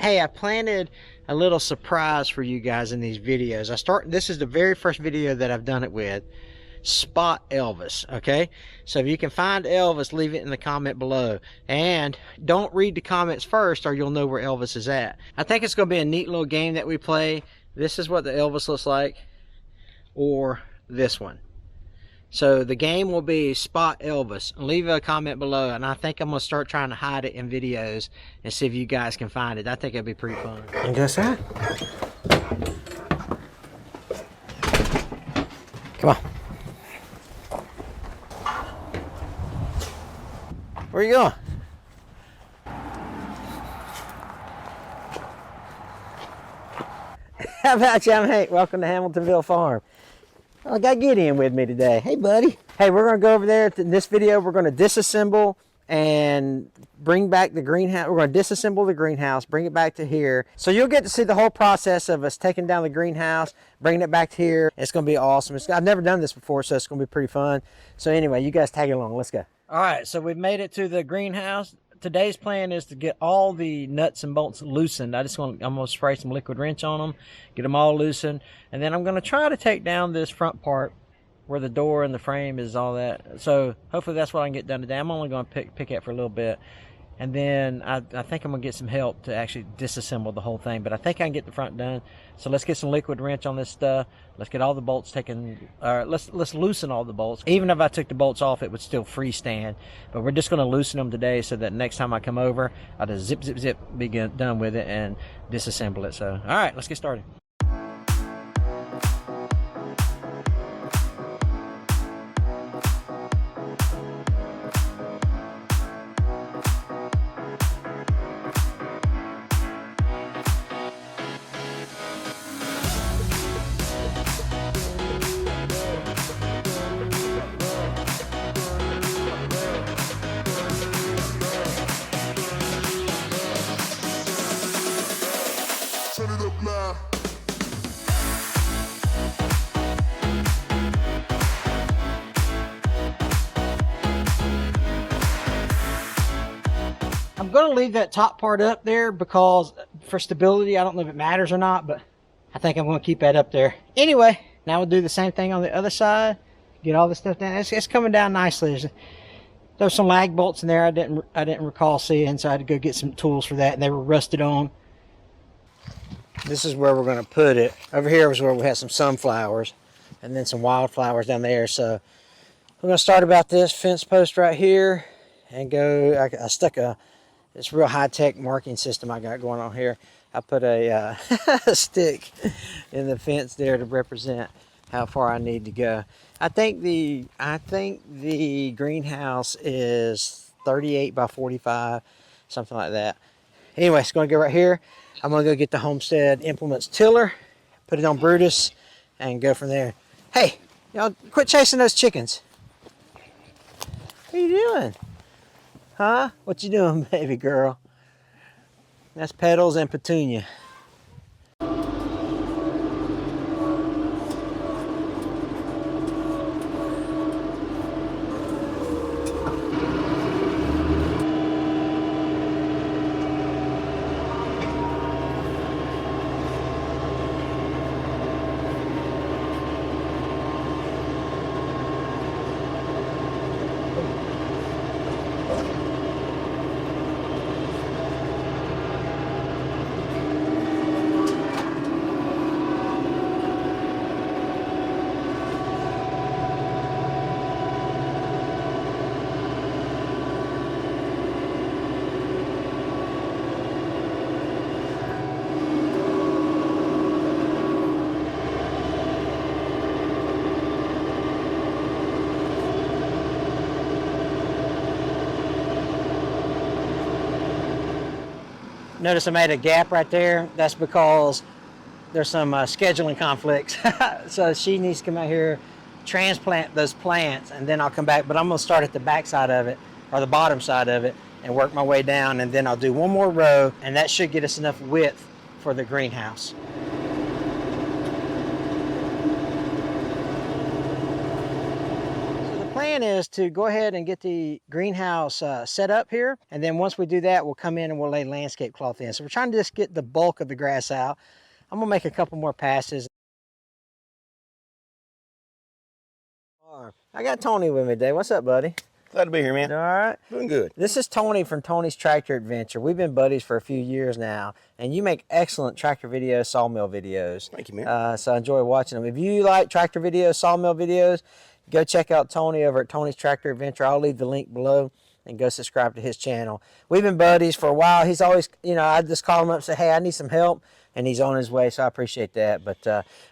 Hey, I planted a little surprise for you guys in these videos. This is the very first video that I've done it with. Spot Elvis, okay? So if you can find Elvis, leave it in the comment below. And don't read the comments first or you'll know where Elvis is at. I think it's going to be a neat little game that we play. This is what the Elvis looks like, or this one. So the game will be Spot Elvis. Leave a comment below, and I think I'm going to start trying to hide it in videos and see if you guys can find it. I think it'll be pretty fun. And guess that? Come on. Where you going? How about you? I'm Hank. Welcome to Hamiltonville Farm. I got Gideon with me today. Hey, buddy. Hey, we're going to go over there. In this video, we're going to disassemble and bring back the greenhouse. We're going to disassemble the greenhouse, bring it back to here. So you'll get to see the whole process of us taking down the greenhouse, bringing it back to here. It's going to be awesome. I've never done this before, so it's going to be pretty fun. So anyway, you guys tag along. Let's go. All right, so we've made it to the greenhouse. Today's plan is to get all the nuts and bolts loosened. I'm going to spray some liquid wrench on them, get them all loosened, and then I'm going to try to take down this front part where the door and the frame is, all that. So hopefully that's what I can get done today. I'm only going to pick at for a little bit, and then I think I'm going to get some help to actually disassemble the whole thing, but I think I can get the front done. So let's get some liquid wrench on this stuff. Let's get all the bolts taken. Let's loosen all the bolts. Even if I took the bolts off, it would still freestand, but we're just going to loosen them today so that next time I come over, I'll just zip, zip, zip, be done with it and disassemble it. So, all right, let's get started. I'm going to leave that top part up there because for stability, I don't know if it matters or not, but I think I'm going to keep that up there. Anyway, now we'll do the same thing on the other side. Get all this stuff down. It's coming down nicely. There's some lag bolts in there I didn't recall seeing, so I had to go get some tools for that, and they were rusted on. This is where we're going to put it. Over here is where we have some sunflowers and then some wildflowers down there. So we're going to start about this fence post right here and go. I stuck this real high-tech marking system I got going on here. I put a stick in the fence there to represent how far I need to go. I think the greenhouse is 38 by 45, something like that. Anyway, it's going to go right here. I'm going to go get the Homestead Implements tiller, put it on Brutus, and go from there. Hey, y'all quit chasing those chickens. What are you doing? Huh? What you doing, baby girl? That's Petals and Petunia. Notice I made a gap right there. That's because there's some scheduling conflicts. So she needs to come out here, transplant those plants, and then I'll come back. But I'm going to start at the back side of it, or the bottom side of it, and work my way down. And then I'll do one more row, and that should get us enough width for the greenhouse. So the plan plan is to go ahead and get the greenhouse set up here. And then once we do that, we'll come in and we'll lay landscape cloth in. So we're trying to just get the bulk of the grass out. I'm gonna make a couple more passes. I got Tony with me today. What's up, buddy? Glad to be here, man. All right. Doing good. This is Tony from Tony's Tractor Adventure. We've been buddies for a few years now, and you make excellent tractor videos, sawmill videos. Thank you, man. So I enjoy watching them. If you like tractor videos, sawmill videos, go check out Tony over at Tony's Tractor Adventure. I'll leave the link below, and go subscribe to his channel. We've been buddies for a while. He's always, you know, I just call him up and say, hey, I need some help. And he's on his way, so I appreciate that. But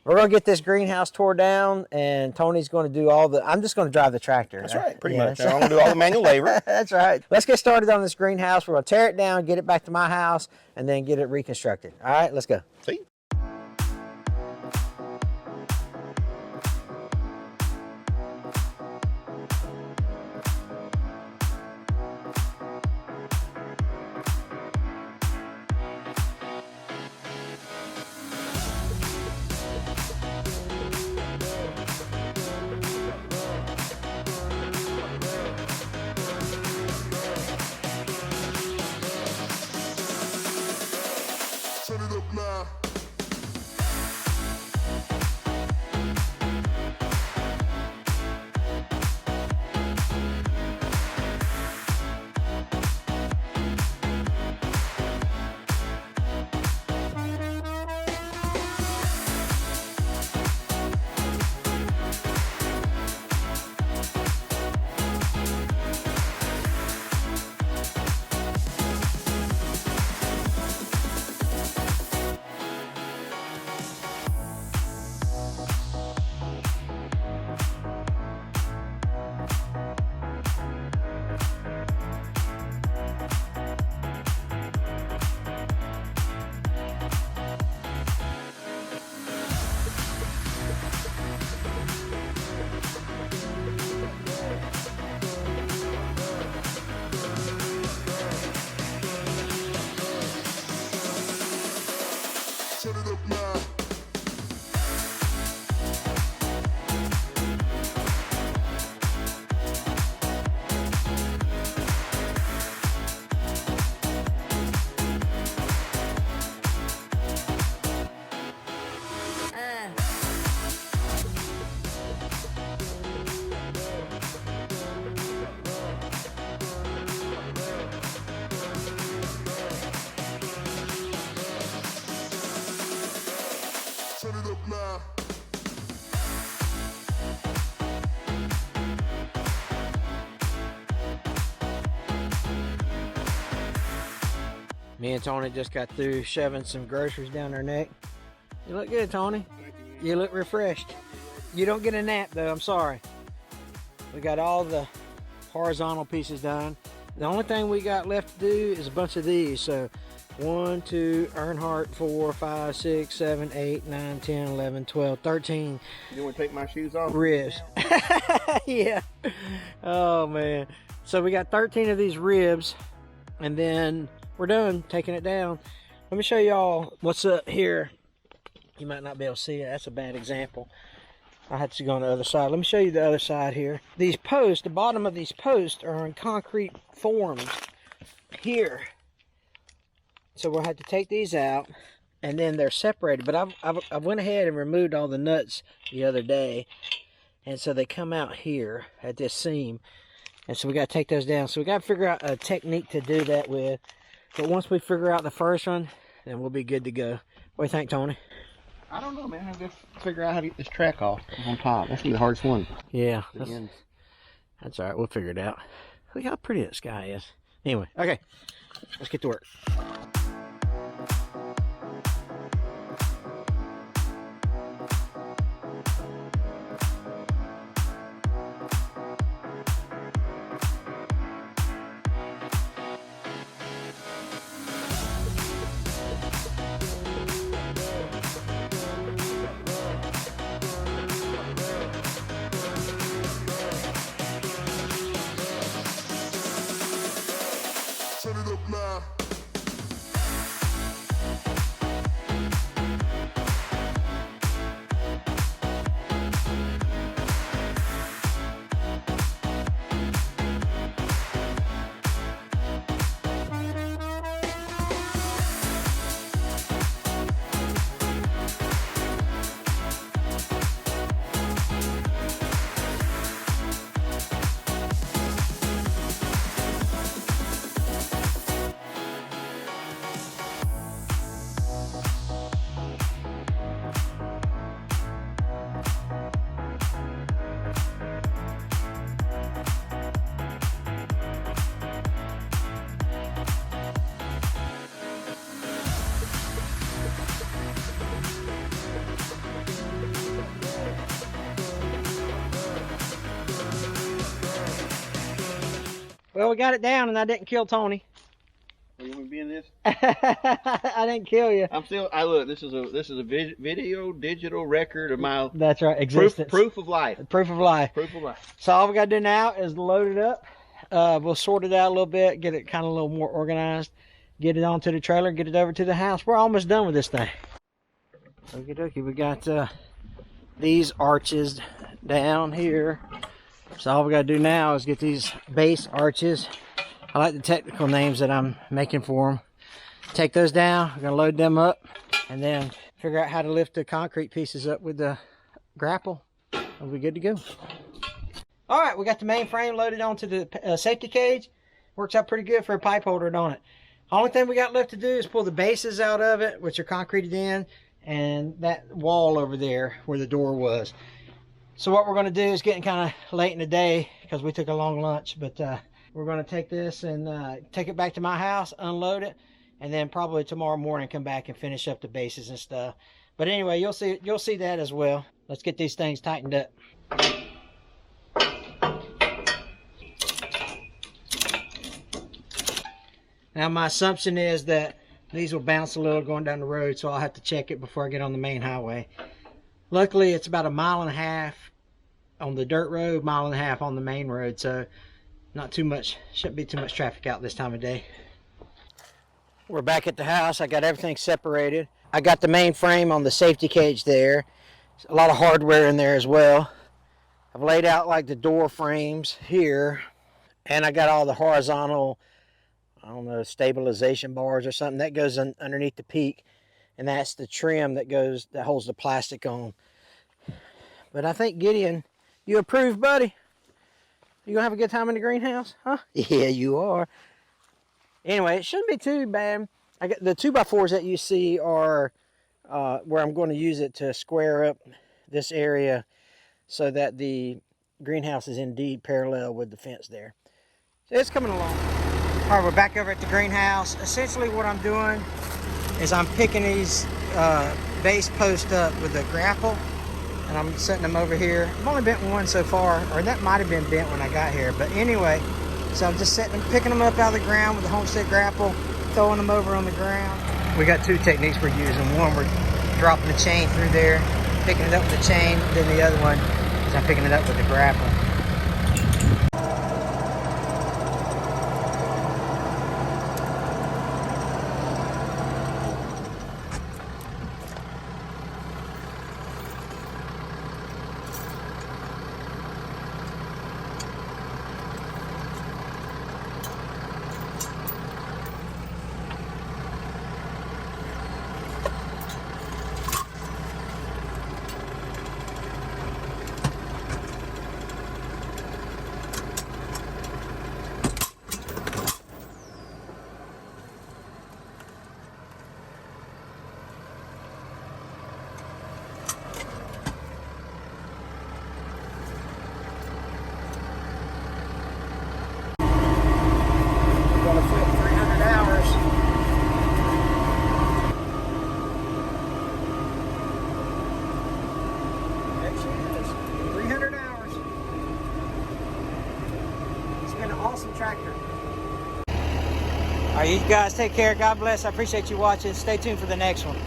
we're going to get this greenhouse tore down, and Tony's going to do all the, I'm just going to drive the tractor. That's right, pretty much. I'm going to do all the manual labor. That's right. Let's get started on this greenhouse. We're going to tear it down, get it back to my house, and then get it reconstructed. All right, let's go. See? Turn it up now. Turn it up now. Turn it up now. Me and Tony just got through shoving some groceries down our neck. You look good, Tony. You look refreshed. You don't get a nap, though. I'm sorry. We got all the horizontal pieces done. The only thing we got left to do is a bunch of these. So 1, 2, Earnhardt, 4, 5, 6, 7, 8, 9, 10, 11, 12, 13. You want to take my shoes off? Ribs. Yeah. Oh, man. So we got 13 of these ribs, and then we're done taking it down. Let me show y'all what's up here. You might not be able to see it. That's a bad example. I had to go on the other side. Let me show you the other side here. These posts, the bottom of these posts are in concrete forms here. So we'll have to take these out, and then they're separated. But I went ahead and removed all the nuts the other day, and so they come out here at this seam. And so we got to take those down. So we got to figure out a technique to do that with. But once we figure out the first one, then we'll be good to go. What do you think, Tony? I don't know, man. I've got to figure out how to get this track off on top. That's gonna be the hardest one. Yeah, that's all right. We'll figure it out. Look how pretty that sky is. Anyway, okay, let's get to work. Turn it up now. Well, we got it down and I didn't kill Tony. Are you want to be in this? I didn't kill you. I'm still. I look. This is a video digital record of my. That's right. Existence. Proof of life. Proof of life. Proof of life. So all we got to do now is load it up. We'll sort it out a little bit, get it kind of a little more organized, get it onto the trailer, get it over to the house. We're almost done with this thing. Okie dokie, we got these arches down here. So all we got to do now is get these base arches. I like the technical names that I'm making for them. Take those down, we're going to load them up, and then figure out how to lift the concrete pieces up with the grapple. We'll be good to go. All right, we got the main frame loaded onto the safety cage. Works out pretty good for a pipe holder, don't it? Only thing we got left to do is pull the bases out of it, which are concreted in, and that wall over there where the door was. So what we're going to do is getting kind of late in the day because we took a long lunch, but we're going to take this and take it back to my house, unload it, and then probably tomorrow morning come back and finish up the bases and stuff. But anyway, you'll see that as well. Let's get these things tightened up. Now my assumption is that these will bounce a little going down the road, so I'll have to check it before I get on the main highway. Luckily, it's about 1.5 miles on the dirt road, 1.5 miles on the main road, so not too much, shouldn't be too much traffic out this time of day. We're back at the house. I got everything separated. I got the main frame on the safety cage there. There's a lot of hardware in there as well. I've laid out like the door frames here, and I got all the horizontal, I don't know, stabilization bars or something that goes underneath the peak, and that's the trim that holds the plastic on. But I think, Gideon, you approve, buddy? You gonna have a good time in the greenhouse, huh? Yeah, you are. Anyway, it shouldn't be too bad. I got the 2x4s that you see are where I'm going to use it to square up this area so that the greenhouse is indeed parallel with the fence there. So it's coming along. All right, we're back over at the greenhouse. Essentially what I'm doing is I'm picking these base posts up with a grapple, and I'm setting them over here. I've only bent one so far, or that might have been bent when I got here, but anyway, so I'm just picking them up out of the ground with the homestead grapple, throwing them over on the ground. We got two techniques we're using. One, we're dropping the chain through there, picking it up with the chain, then the other one is I'm picking it up with the grapple. Gonna flip 300 hours. There she is. 300 hours. It's been an awesome tractor. All right, you guys take care. God bless. I appreciate you watching. Stay tuned for the next one.